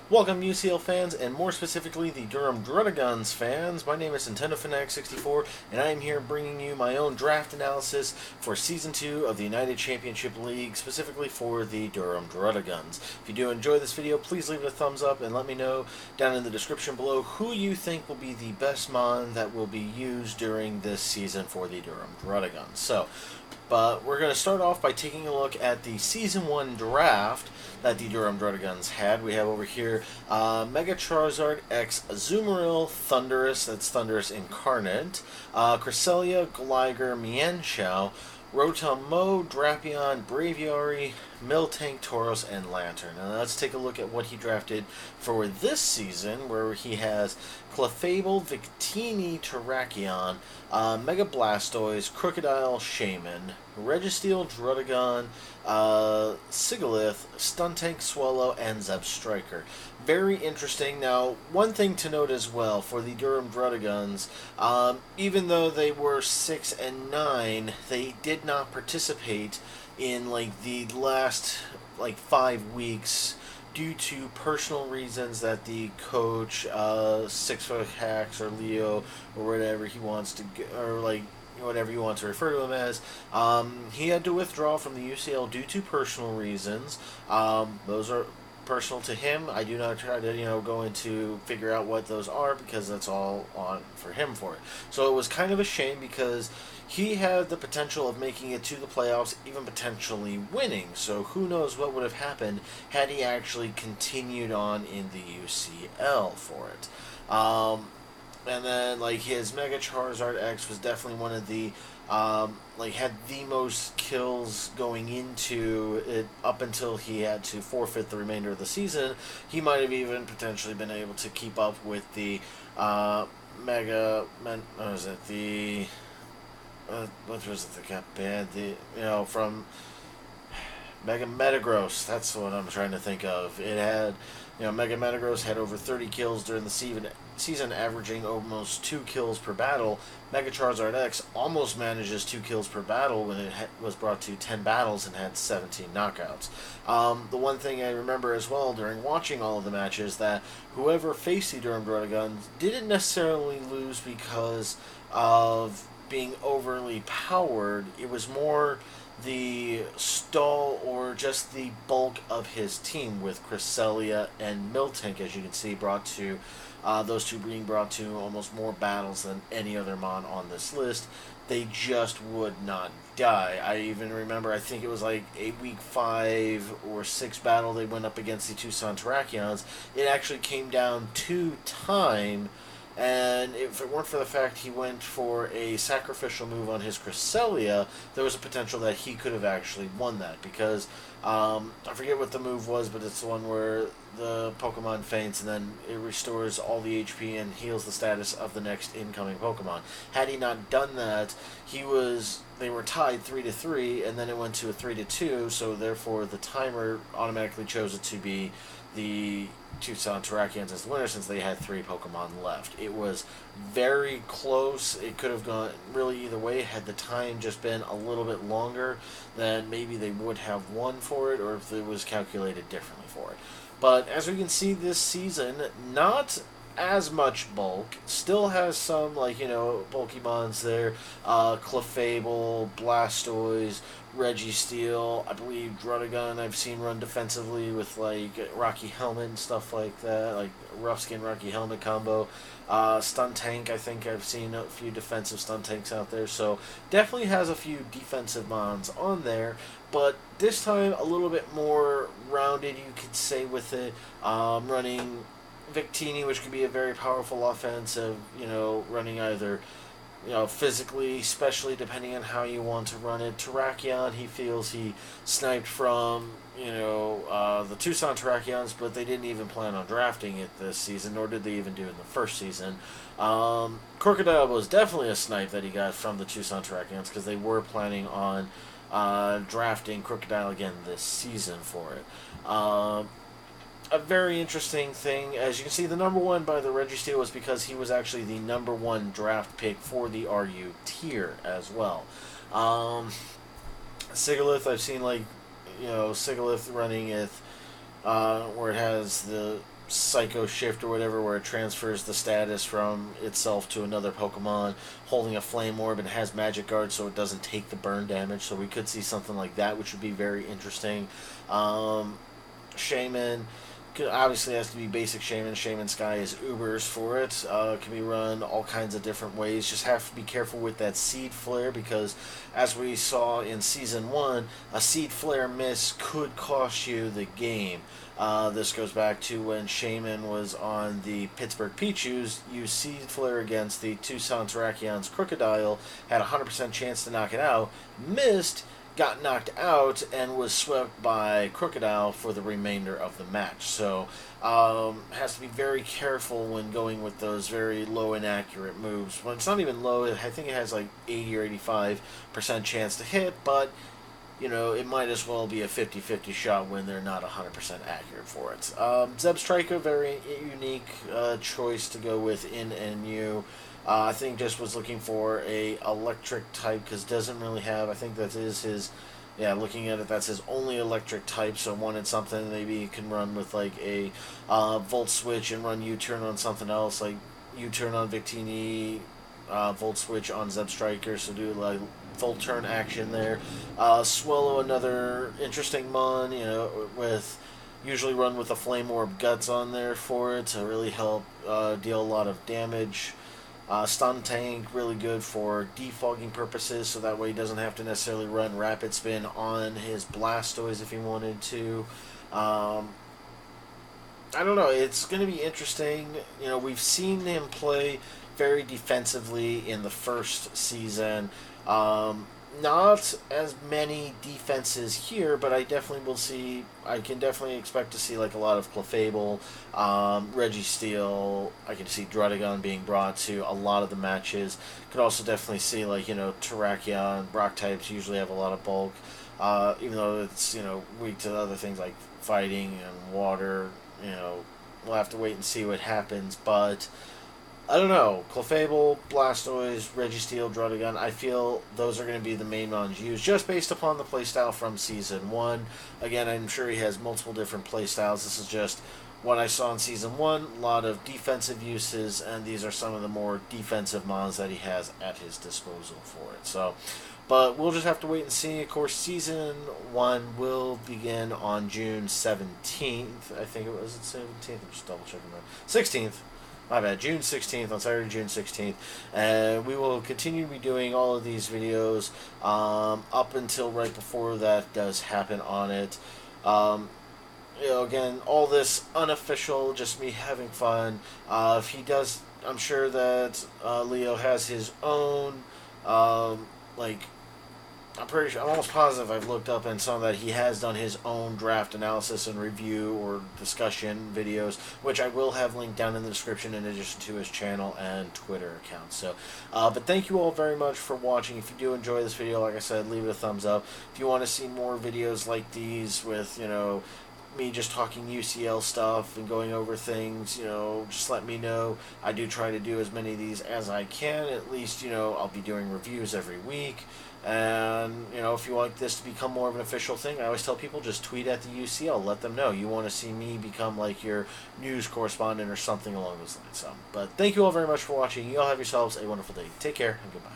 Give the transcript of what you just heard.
Welcome, UCL fans, and more specifically, the Durham Druddigons fans. My name is Nintendo Fanatic 64, and I am here bringing you my own draft analysis for Season 2 of the United Championship League, specifically for the Durham Druddigons. If you do enjoy this video, please leave it a thumbs up and let me know down in the description below who you think will be the best mon that will be used during this season for the Durham Druddigons. But we're going to start off by taking a look at the Season 1 draft that the Durham Druddigons had. We have over here Mega Charizard X Azumarill Thundurus, that's Thundurus Incarnate, Cresselia, Gligar, Mienshao, Rotom-Mow, Drapion, Braviary, Miltank, Tauros, and Lantern. Now let's take a look at what he drafted for this season, where he has Clefable, Victini, Terrakion, Mega Blastoise, Crocodile, Shaman, Registeel, Druddigon, Sigalith, Stuntank, Swallow, and Zebstrika. Very interesting. Now, one thing to note as well for the Durham Druddigons, even though they were 6 and 9, they did not participate in the last 5 weeks due to personal reasons that the coach, 6-foot Hacks or Leo or whatever he wants to whatever you want to refer to him as, he had to withdraw from the UCL due to personal reasons. Those are personal to him. I do not try to go into figure out what those are, because that's all on for him for it. So it was kind of a shame, because he had the potential of making it to the playoffs, even potentially winning. So who knows what would have happened had he actually continued on in the UCL for it. And then, his Mega Charizard X was definitely one of the, had the most kills going into it up until he had to forfeit the remainder of the season. He might have even potentially been able to keep up with the, what was it, what was it that got banned? From Mega Metagross, that's what I'm trying to think of. It had, Mega Metagross had over 30 kills during the season, averaging almost 2 kills per battle. Mega Charizard X almost manages 2 kills per battle when it was brought to 10 battles and had 17 knockouts. The one thing I remember as well during watching all of the matches, that whoever faced the Durham Druddigons didn't necessarily lose because of being overly powered. It was more the stall or just the bulk of his team, with Cresselia and Miltank, as you can see, brought to those two being brought to almost more battles than any other mon on this list. They just would not die. I even remember, I think it was a week 5 or 6 battle they went up against the Tucson Terrakions. It actually came down to time. And if it weren't for the fact he went for a sacrificial move on his Cresselia, there was a potential that he could have actually won that. Because, I forget what the move was, but it's the one where the Pokemon faints and then it restores all the HP and heals the status of the next incoming Pokemon. Had he not done that, they were tied 3-3, and then it went to a 3-2, so therefore the timer automatically chose it to be the Tucson Terrakions as the winner, since they had 3 Pokemon left. It was very close. It could have gone really either way. Had the time just been a little bit longer, then maybe they would have won for it, or if it was calculated differently for it. But as we can see this season, not as much bulk. Still has some, bulky mons there. Clefable, Blastoise, Registeel, I believe Druddigon I've seen run defensively with, Rocky Helmet and stuff like that, Rough Skin Rocky Helmet combo. Stuntank, I think I've seen a few defensive Stuntanks out there, so definitely has a few defensive mons on there, but this time a little bit more rounded, you could say, with it, running Victini, which could be a very powerful offensive, running either, physically, especially depending on how you want to run it. Terrakion, he feels he sniped from, the Tucson Terrakions, but they didn't even plan on drafting it this season, nor did they even do it in the first season. Crocodile was definitely a snipe that he got from the Tucson Terrakions, because they were planning on drafting Crocodile again this season for it. A very interesting thing, as you can see, the number 1 by the Registeel was because he was actually the number 1 draft pick for the RU tier as well. Sigalith, I've seen Sigalith running it, where it has the Psycho Shift or whatever, where it transfers the status from itself to another Pokemon, holding a Flame Orb and has Magic Guard so it doesn't take the burn damage. So we could see something like that, which would be very interesting. Shaman obviously has to be basic Shaman. Shaman Sky is Ubers for it. Can be run all kinds of different ways. Just have to be careful with that Seed Flare because, as we saw in Season 1, a Seed Flare miss could cost you the game. This goes back to when Shaman was on the Pittsburgh Pichus, used Seed Flare against the Tucson Terrakions Crocodile, had a 100% chance to knock it out, missed, got knocked out, and was swept by Crocodile for the remainder of the match. So, has to be very careful when going with those very low inaccurate moves. When it's not even low, I think it has like 80 or 85% chance to hit, but it might as well be a 50-50 shot when they're not 100% accurate for it. Zebstrika, very unique choice to go with in NU. I think just was looking for a electric type because doesn't really have. I think that is his. Yeah, looking at it, that's his only electric type. So wanted something maybe he can run with like a Volt Switch and run U-turn on something else, like U-turn on Victini, Volt Switch on Zebstrika. So do like Volt Turn action there. Swallow, another interesting mon. With usually run with a Flame Orb Guts on there for it to really help deal a lot of damage. Stun Tank, really good for defogging purposes, so that way he doesn't have to necessarily run Rapid Spin on his Blastoise if he wanted to. I don't know, it's going to be interesting. We've seen him play very defensively in the first season. Not as many defenses here, but I can definitely expect to see like a lot of Clefable, Registeel. I can see Druddigon being brought to a lot of the matches. Could also definitely see like, Terrakion, Brock types usually have a lot of bulk, even though it's, weak to other things like fighting and water. We'll have to wait and see what happens, but I don't know. Clefable, Blastoise, Registeel, Druddigon, I feel those are going to be the main ones used just based upon the playstyle from Season 1. Again, I'm sure he has multiple different playstyles. This is just what I saw in Season 1. A lot of defensive uses, and these are some of the more defensive mons that he has at his disposal for it. So, but we'll just have to wait and see. Of course, Season 1 will begin on June 17th. I think it was 17th. I'm just double checking that. 16th. My bad, June 16th, on Saturday, June 16th. And we will continue to be doing all of these videos up until right before that does happen on it. Again, all this unofficial, just me having fun. If he does, I'm sure that Leo has his own, I'm pretty sure, I'm almost positive I've looked up and saw that he has done his own draft analysis and review or discussion videos, which I will have linked down in the description in addition to his channel and Twitter account. So, but thank you all very much for watching. If you do enjoy this video, like I said, leave it a thumbs up. If you want to see more videos like these with, me just talking UCL stuff and going over things, just let me know. I do try to do as many of these as I can. At least, I'll be doing reviews every week. And, if you want this to become more of an official thing, I always tell people just tweet at the UCL. Let them know you want to see me become like your news correspondent or something along those lines. But thank you all very much for watching. You all have yourselves a wonderful day. Take care and goodbye.